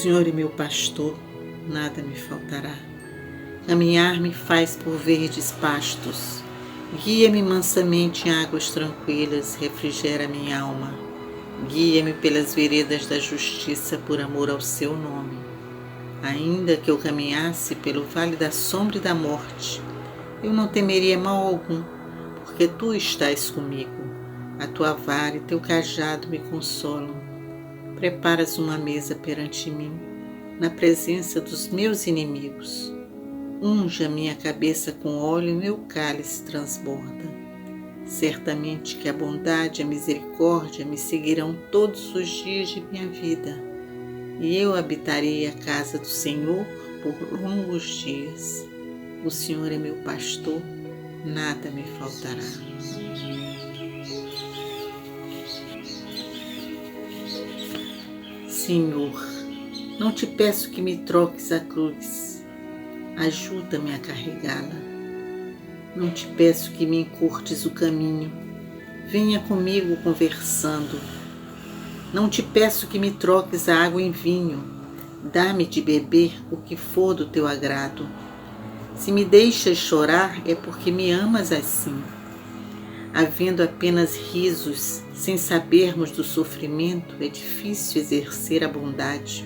Senhor é meu pastor, nada me faltará. Caminhar-me faz por verdes pastos, guia-me mansamente em águas tranquilas, refrigera minha alma. Guia-me pelas veredas da justiça por amor ao seu nome. Ainda que eu caminhasse pelo vale da sombra e da morte, eu não temeria mal algum, porque tu estás comigo. A tua vara e teu cajado me consolam. Preparas uma mesa perante mim, na presença dos meus inimigos. Unge a minha cabeça com óleo e meu cálice transborda. Certamente que a bondade e a misericórdia me seguirão todos os dias de minha vida, e eu habitarei a casa do Senhor por longos dias. O Senhor é meu pastor, nada me faltará. Senhor, não te peço que me troques a cruz, ajuda-me a carregá-la. Não te peço que me encurtes o caminho, venha comigo conversando. Não te peço que me troques a água em vinho, dá-me de beber o que for do teu agrado. Se me deixas chorar é porque me amas assim. Havendo apenas risos, sem sabermos do sofrimento, é difícil exercer a bondade.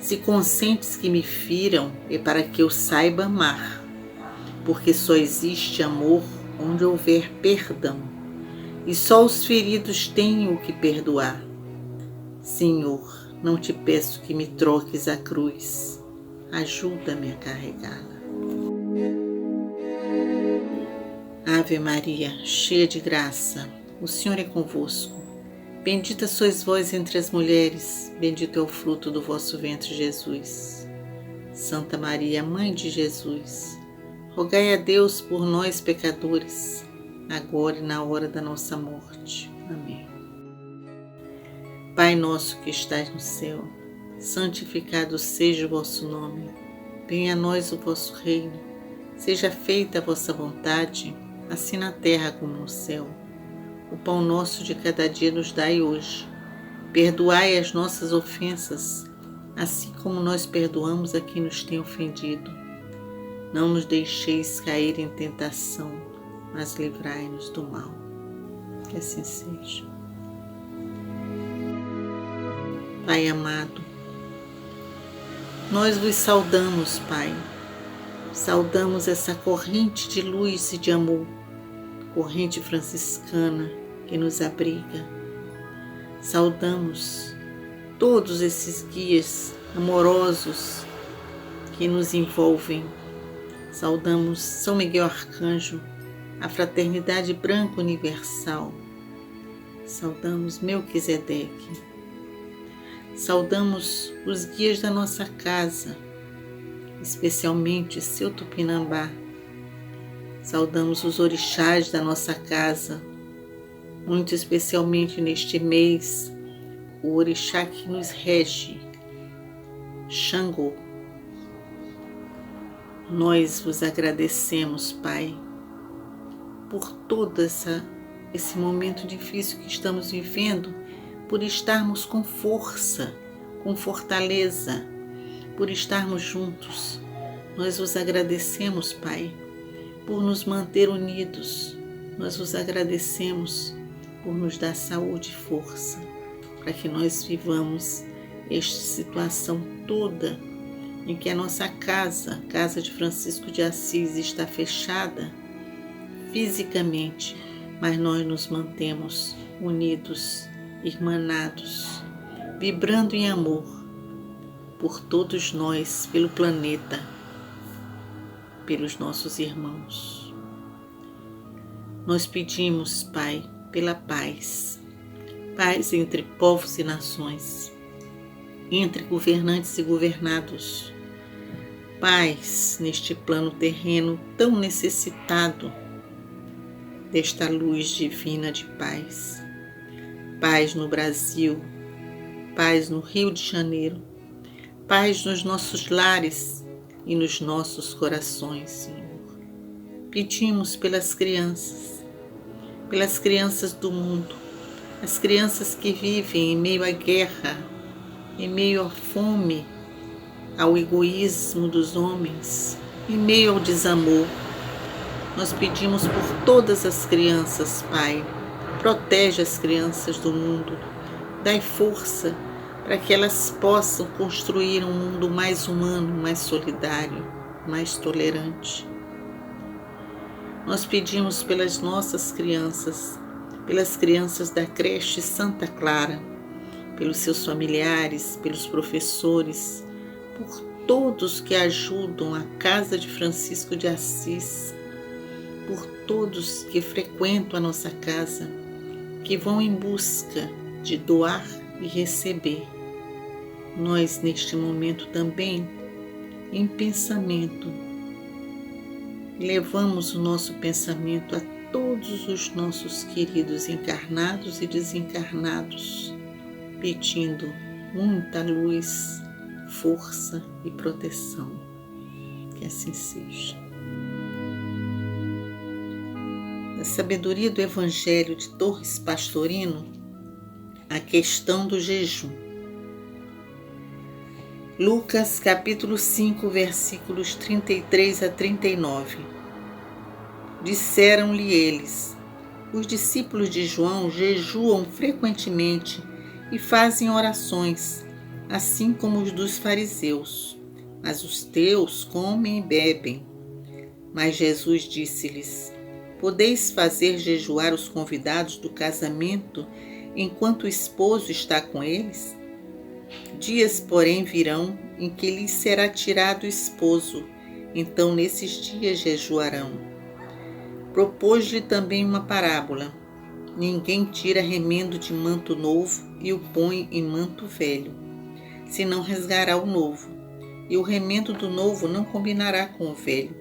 Se consentes que me firam, é para que eu saiba amar, porque só existe amor onde houver perdão, e só os feridos têm o que perdoar. Senhor, não te peço que me troques a cruz, ajuda-me a carregá-la. Ave Maria, cheia de graça, o Senhor é convosco. Bendita sois vós entre as mulheres, bendito é o fruto do vosso ventre, Jesus. Santa Maria, Mãe de Jesus, rogai a Deus por nós, pecadores, agora e na hora da nossa morte. Amém. Pai nosso que estais no céu, santificado seja o vosso nome. Venha a nós o vosso reino. Seja feita a vossa vontade, assim na terra como no céu. O pão nosso de cada dia nos dai hoje. Perdoai as nossas ofensas, assim como nós perdoamos a quem nos tem ofendido. Não nos deixeis cair em tentação, mas livrai-nos do mal. Que assim seja. Pai amado, nós vos saudamos, Pai. Saudamos essa corrente de luz e de amor, corrente franciscana que nos abriga. Saudamos todos esses guias amorosos que nos envolvem. Saudamos São Miguel Arcanjo, a fraternidade branca universal. Saudamos Melquisedeque. Saudamos os guias da nossa casa, especialmente seu Tupinambá. Saudamos os orixás da nossa casa, muito especialmente neste mês, o orixá que nos rege, Xangô. Nós vos agradecemos, Pai, por todo esse momento difícil que estamos vivendo, por estarmos com força, com fortaleza, por estarmos juntos. Nós vos agradecemos, Pai, por nos manter unidos. Nós vos agradecemos por nos dar saúde e força, para que nós vivamos esta situação toda em que a nossa casa de Francisco de Assis, está fechada fisicamente, mas nós nos mantemos unidos, irmanados, vibrando em amor por todos nós, pelo planeta, pelos nossos irmãos. Nós pedimos, Pai, pela paz, paz entre povos e nações, entre governantes e governados, paz neste plano terreno tão necessitado desta luz divina de paz. Paz no Brasil, paz no Rio de Janeiro, paz nos nossos lares e nos nossos corações, Senhor. Pedimos pelas crianças do mundo, as crianças que vivem em meio à guerra, em meio à fome, ao egoísmo dos homens, em meio ao desamor. Nós pedimos por todas as crianças, Pai. Protege as crianças do mundo. Dai força para que elas possam construir um mundo mais humano, mais solidário, mais tolerante. Nós pedimos pelas nossas crianças, pelas crianças da creche Santa Clara, pelos seus familiares, pelos professores, por todos que ajudam a Casa de Francisco de Assis, por todos que frequentam a nossa casa, que vão em busca de doar e receber. Nós, neste momento também, em pensamento, levamos o nosso pensamento a todos os nossos queridos encarnados e desencarnados, pedindo muita luz, força e proteção. Que assim seja. Da sabedoria do Evangelho de Torres Pastorino, a questão do jejum. Lucas capítulo 5, versículos 33 a 39. Disseram-lhe eles: os discípulos de João jejuam frequentemente e fazem orações, assim como os dos fariseus, mas os teus comem e bebem. Mas Jesus disse-lhes: podeis fazer jejuar os convidados do casamento enquanto o esposo está com eles? Dias, porém, virão em que lhes será tirado o esposo, então nesses dias jejuarão. Propôs-lhe também uma parábola: ninguém tira remendo de manto novo e o põe em manto velho, senão rasgará o novo, e o remendo do novo não combinará com o velho.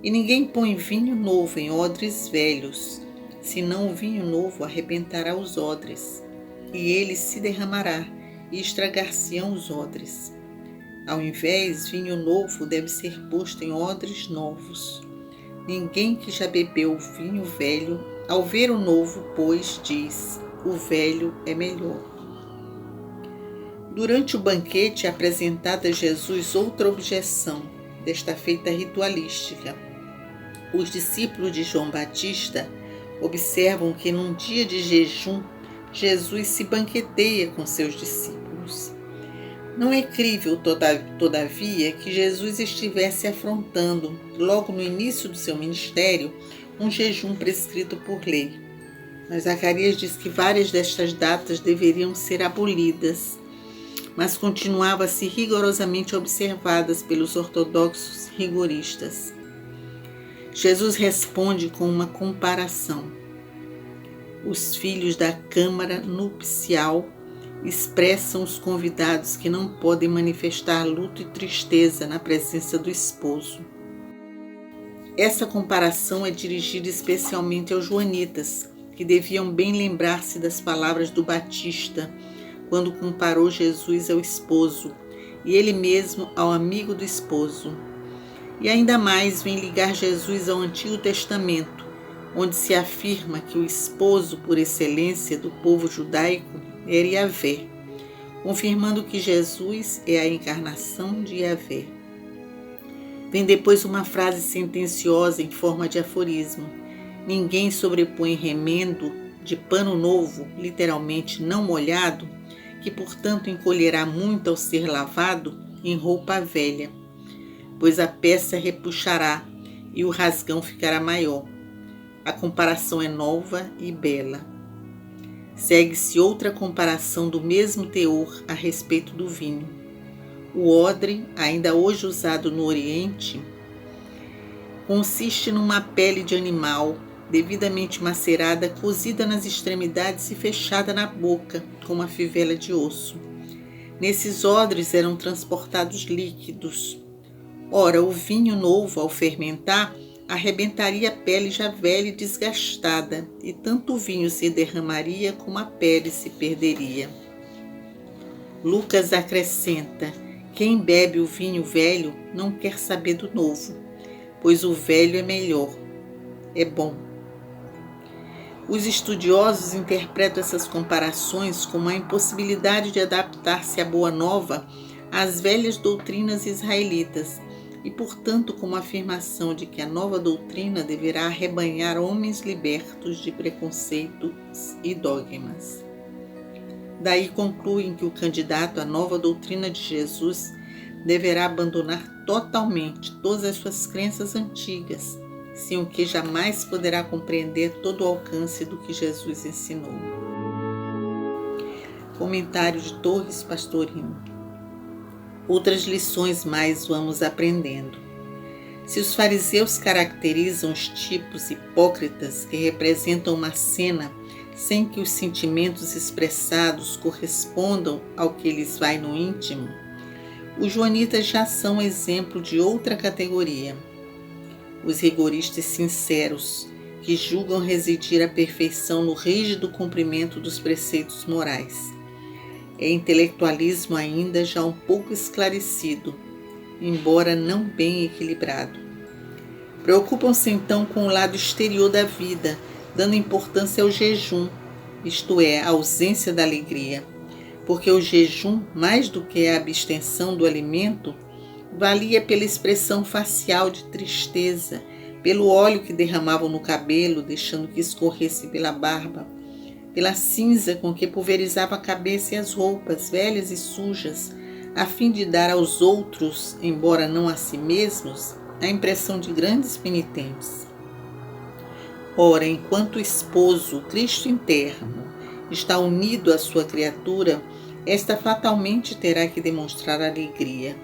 E ninguém põe vinho novo em odres velhos, senão o vinho novo arrebentará os odres, e ele se derramará, e estragar-se-ão os odres. Ao invés, vinho novo deve ser posto em odres novos. Ninguém que já bebeu vinho velho, ao ver o novo, pois, diz: o velho é melhor. Durante o banquete é apresentada a Jesus outra objeção, desta feita ritualística. Os discípulos de João Batista observam que num dia de jejum, Jesus se banqueteia com seus discípulos. Não é crível, todavia, que Jesus estivesse afrontando, logo no início do seu ministério, um jejum prescrito por lei. Mas Zacarias diz que várias destas datas deveriam ser abolidas, mas continuavam a ser rigorosamente observadas pelos ortodoxos rigoristas. Jesus responde com uma comparação. Os filhos da câmara nupcial expressam os convidados que não podem manifestar luto e tristeza na presença do esposo. Essa comparação é dirigida especialmente aos joanitas, que deviam bem lembrar-se das palavras do Batista, quando comparou Jesus ao esposo, e ele mesmo ao amigo do esposo. E ainda mais vem ligar Jesus ao Antigo Testamento, onde se afirma que o esposo por excelência do povo judaico era Yahvé, confirmando que Jesus é a encarnação de Yahvé. Vem depois uma frase sentenciosa em forma de aforismo: ninguém sobrepõe remendo de pano novo, literalmente não molhado, que portanto encolherá muito ao ser lavado, em roupa velha, pois a peça repuxará e o rasgão ficará maior. A comparação é nova e bela. Segue-se outra comparação do mesmo teor a respeito do vinho. O odre, ainda hoje usado no Oriente, consiste numa pele de animal, devidamente macerada, cozida nas extremidades e fechada na boca, com uma fivela de osso. Nesses odres eram transportados líquidos. Ora, o vinho novo, ao fermentar, arrebentaria a pele já velha e desgastada, e tanto o vinho se derramaria como a pele se perderia. Lucas acrescenta: quem bebe o vinho velho não quer saber do novo, pois o velho é melhor, é bom. Os estudiosos interpretam essas comparações como a impossibilidade de adaptar-se à Boa Nova às velhas doutrinas israelitas e, portanto, como a afirmação de que a nova doutrina deverá arrebanhar homens libertos de preconceitos e dogmas. Daí concluem que o candidato à nova doutrina de Jesus deverá abandonar totalmente todas as suas crenças antigas, sem o que jamais poderá compreender todo o alcance do que Jesus ensinou. Comentário de Torres Pastorino. Outras lições mais vamos aprendendo. Se os fariseus caracterizam os tipos hipócritas que representam uma cena sem que os sentimentos expressados correspondam ao que lhes vai no íntimo, os joanitas já são exemplo de outra categoria. Os rigoristas sinceros, que julgam residir a perfeição no rígido cumprimento dos preceitos morais. É intelectualismo ainda já um pouco esclarecido, embora não bem equilibrado. Preocupam-se então com o lado exterior da vida, dando importância ao jejum, isto é, a ausência da alegria, porque o jejum, mais do que a abstenção do alimento, valia pela expressão facial de tristeza, pelo óleo que derramavam no cabelo, deixando que escorresse pela barba, pela cinza com que pulverizava a cabeça e as roupas velhas e sujas, a fim de dar aos outros, embora não a si mesmos, a impressão de grandes penitentes. Ora, enquanto o esposo, o Cristo interno, está unido à sua criatura, esta fatalmente terá que demonstrar alegria.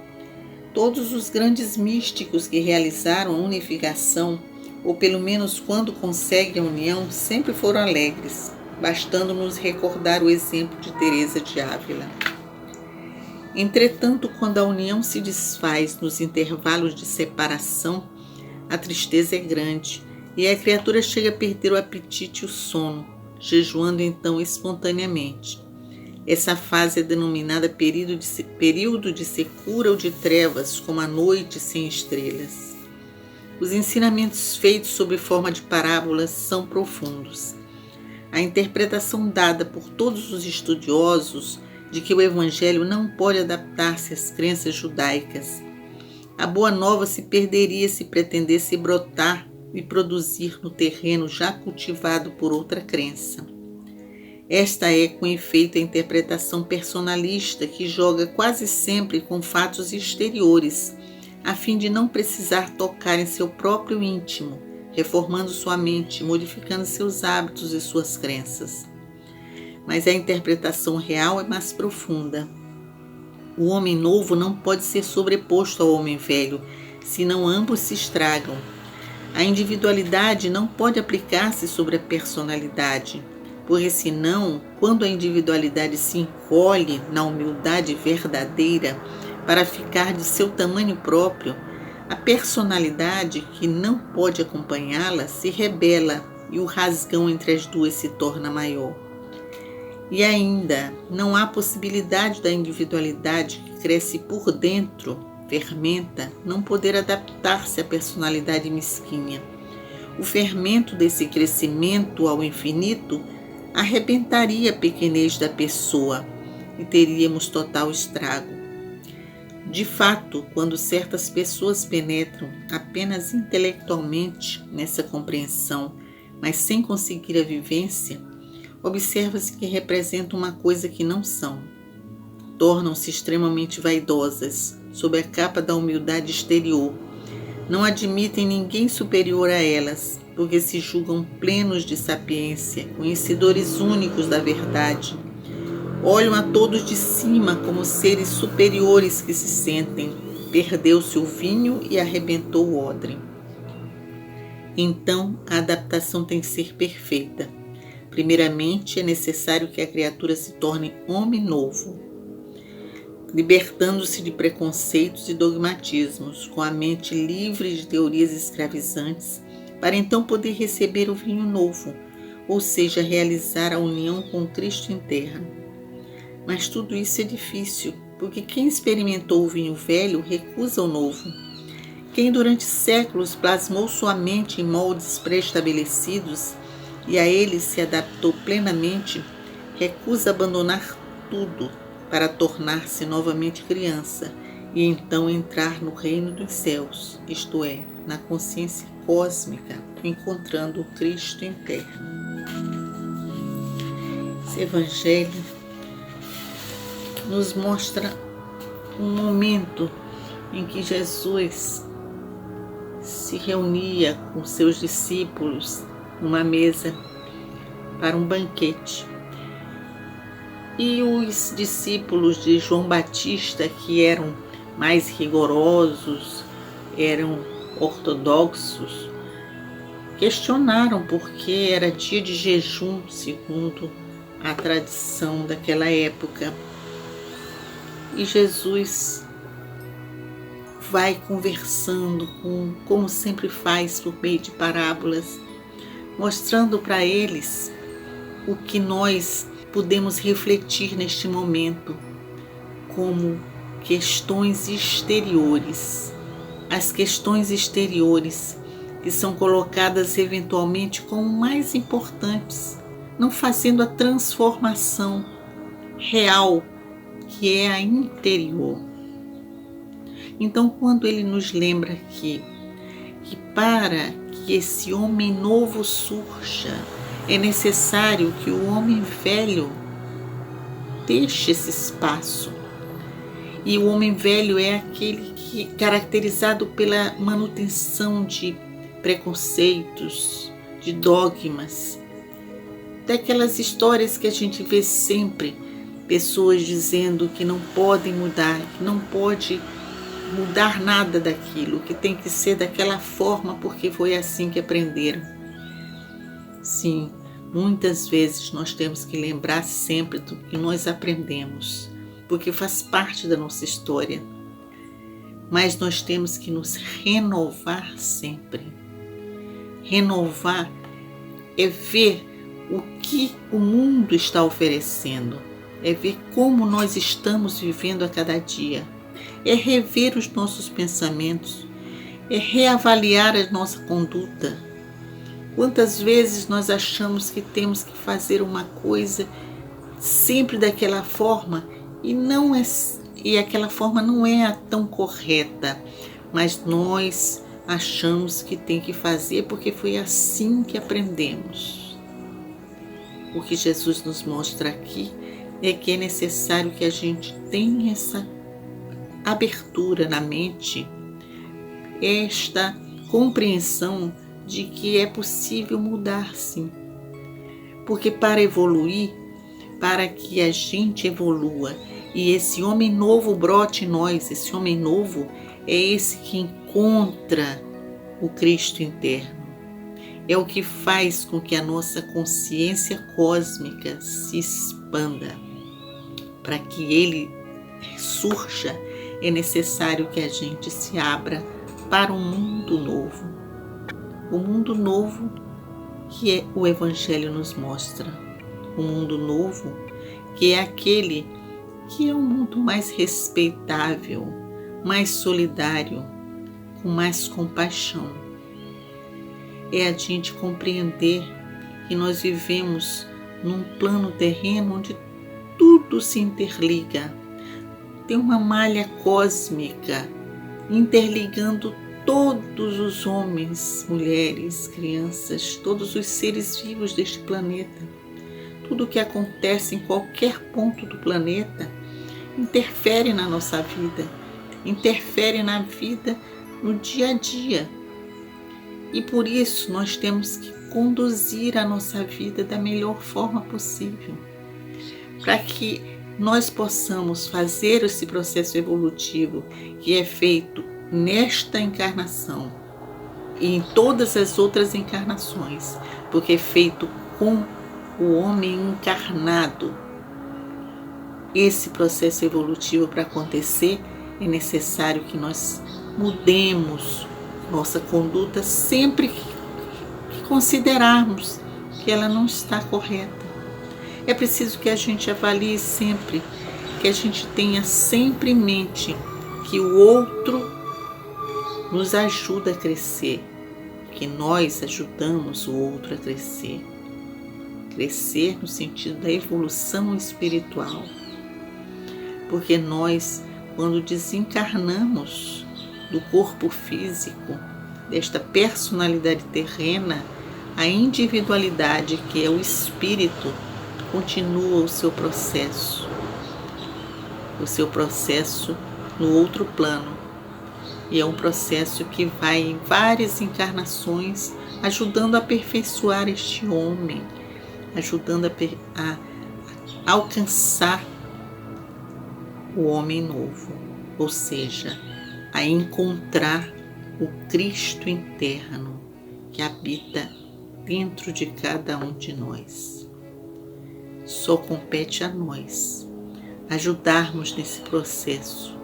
Todos os grandes místicos que realizaram a unificação, ou pelo menos quando conseguem a união, sempre foram alegres, bastando-nos recordar o exemplo de Teresa de Ávila. Entretanto, quando a união se desfaz nos intervalos de separação, a tristeza é grande e a criatura chega a perder o apetite e o sono, jejuando então espontaneamente. Essa fase é denominada período de secura ou de trevas, como a noite sem estrelas. Os ensinamentos feitos sob forma de parábolas são profundos. A interpretação dada por todos os estudiosos de que o Evangelho não pode adaptar-se às crenças judaicas. A Boa Nova se perderia se pretendesse brotar e produzir no terreno já cultivado por outra crença. Esta é, com efeito, a interpretação personalista que joga quase sempre com fatos exteriores, a fim de não precisar tocar em seu próprio íntimo, reformando sua mente, modificando seus hábitos e suas crenças. Mas a interpretação real é mais profunda. O homem novo não pode ser sobreposto ao homem velho, senão ambos se estragam. A individualidade não pode aplicar-se sobre a personalidade, porque senão, quando a individualidade se encolhe na humildade verdadeira para ficar de seu tamanho próprio, a personalidade, que não pode acompanhá-la, se rebela e o rasgão entre as duas se torna maior. E ainda, não há possibilidade da individualidade que cresce por dentro, fermenta, não poder adaptar-se à personalidade mesquinha. O fermento desse crescimento ao infinito arrebentaria a pequenez da pessoa e teríamos total estrago. De fato, quando certas pessoas penetram apenas intelectualmente nessa compreensão, mas sem conseguir a vivência, observa-se que representam uma coisa que não são. Tornam-se extremamente vaidosas, sob a capa da humildade exterior. Não admitem ninguém superior a elas, porque se julgam plenos de sapiência, conhecedores únicos da verdade. Olham a todos de cima como seres superiores que se sentem. Perdeu-se o vinho e arrebentou o odre. Então, a adaptação tem que ser perfeita. Primeiramente, é necessário que a criatura se torne homem novo, libertando-se de preconceitos e dogmatismos, com a mente livre de teorias escravizantes, para então poder receber o vinho novo, ou seja, realizar a união com Cristo interno. Mas tudo isso é difícil, porque quem experimentou o vinho velho recusa o novo. Quem durante séculos plasmou sua mente em moldes pré-estabelecidos e a ele se adaptou plenamente, recusa abandonar tudo para tornar-se novamente criança e então entrar no reino dos céus, isto é, na consciência cósmica, encontrando o Cristo interno. Esse Evangelho nos mostra um momento em que Jesus se reunia com seus discípulos numa mesa para um banquete. E os discípulos de João Batista, que eram mais rigorosos, eram ortodoxos, questionaram porque era dia de jejum, segundo a tradição daquela época. E Jesus vai conversando como sempre faz por meio de parábolas, mostrando para eles o que nós podemos refletir neste momento como questões exteriores. As questões exteriores que são colocadas eventualmente como mais importantes, não fazendo a transformação real que é a interior. Então, quando ele nos lembra que para que esse homem novo surja, é necessário que o homem velho deixe esse espaço. E o homem velho é aquele que caracterizado pela manutenção de preconceitos, de dogmas, daquelas histórias que a gente vê sempre, pessoas dizendo que não podem mudar, que não pode mudar nada daquilo, que tem que ser daquela forma porque foi assim que aprenderam. Sim, muitas vezes nós temos que lembrar sempre do que nós aprendemos, porque faz parte da nossa história. Mas nós temos que nos renovar sempre. Renovar é ver o que o mundo está oferecendo, é ver como nós estamos vivendo a cada dia, é rever os nossos pensamentos, é reavaliar a nossa conduta. Quantas vezes nós achamos que temos que fazer uma coisa sempre daquela forma e aquela forma não é a tão correta, mas nós achamos que tem que fazer porque foi assim que aprendemos. O que Jesus nos mostra aqui é que é necessário que a gente tenha essa abertura na mente, esta compreensão de que é possível mudar, sim. Porque para evoluir, para que a gente evolua e esse homem novo brote em nós, esse homem novo é esse que encontra o Cristo interno. É o que faz com que a nossa consciência cósmica se expanda. Para que ele surja, é necessário que a gente se abra para um mundo novo. O mundo novo que o Evangelho nos mostra. O mundo novo que é aquele que é um mundo mais respeitável, mais solidário, com mais compaixão. É a gente compreender que nós vivemos num plano terreno onde tudo se interliga. Tem uma malha cósmica interligando todos os homens, mulheres, crianças, todos os seres vivos deste planeta. Tudo o que acontece em qualquer ponto do planeta interfere na nossa vida, interfere na vida no dia a dia. E por isso nós temos que conduzir a nossa vida da melhor forma possível, para que nós possamos fazer esse processo evolutivo que é feito nesta encarnação e em todas as outras encarnações, porque é feito com o homem encarnado. Esse processo evolutivo para acontecer é necessário que nós mudemos nossa conduta sempre que considerarmos que ela não está correta. É preciso que a gente avalie sempre, que a gente tenha sempre em mente que o outro nos ajuda a crescer, que nós ajudamos o outro a crescer. crescer no sentido da evolução espiritual. Porque nós, quando desencarnamos do corpo físico, desta personalidade terrena, a individualidade, que é o espírito, continua o seu processo no outro plano. E é um processo que vai em várias encarnações, ajudando a aperfeiçoar este homem, ajudando a alcançar o homem novo, ou seja, a encontrar o Cristo interno que habita dentro de cada um de nós. Só compete a nós ajudarmos nesse processo,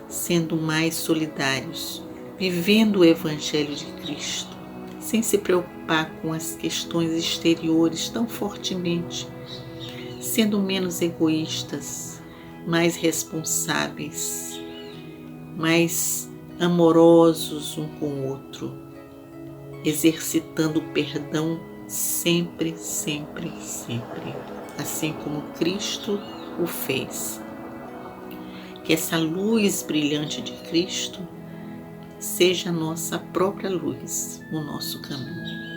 sendo mais solidários, vivendo o Evangelho de Cristo, sem se preocupar com as questões exteriores tão fortemente, sendo menos egoístas, mais responsáveis, mais amorosos um com o outro, exercitando o perdão sempre, sempre, sempre, assim como Cristo o fez. Que essa luz brilhante de Cristo seja a nossa própria luz no nosso caminho.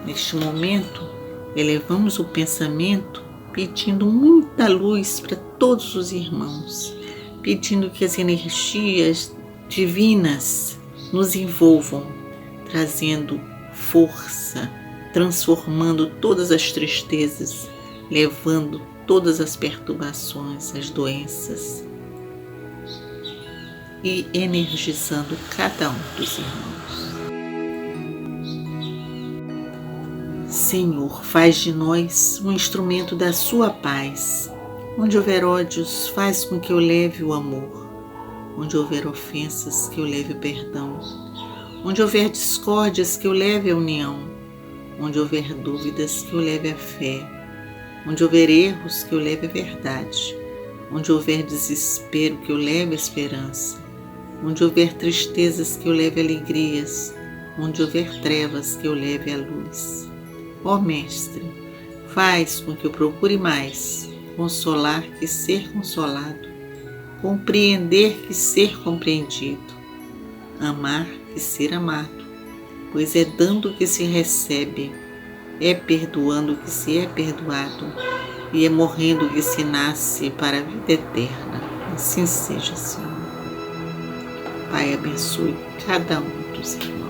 Neste momento, elevamos o pensamento pedindo muita luz para todos os irmãos, pedindo que as energias divinas nos envolvam, trazendo força, transformando todas as tristezas, levando todas as perturbações, as doenças e energizando cada um dos irmãos. Senhor, faz de nós um instrumento da sua paz. Onde houver ódios, faz com que eu leve o amor. Onde houver ofensas, que eu leve o perdão. Onde houver discórdias, que eu leve a união. Onde houver dúvidas, que eu leve a fé. Onde houver erros, que eu leve a verdade. Onde houver desespero, que eu leve a esperança. Onde houver tristezas, que eu leve alegrias. Onde houver trevas, que eu leve a luz. Ó Mestre, faz com que eu procure mais consolar que ser consolado, compreender que ser compreendido, amar que ser amado, pois é dando que se recebe, é perdoando que se é perdoado e é morrendo que se nasce para a vida eterna. Assim seja, Senhor. Pai, abençoe cada um dos irmãos.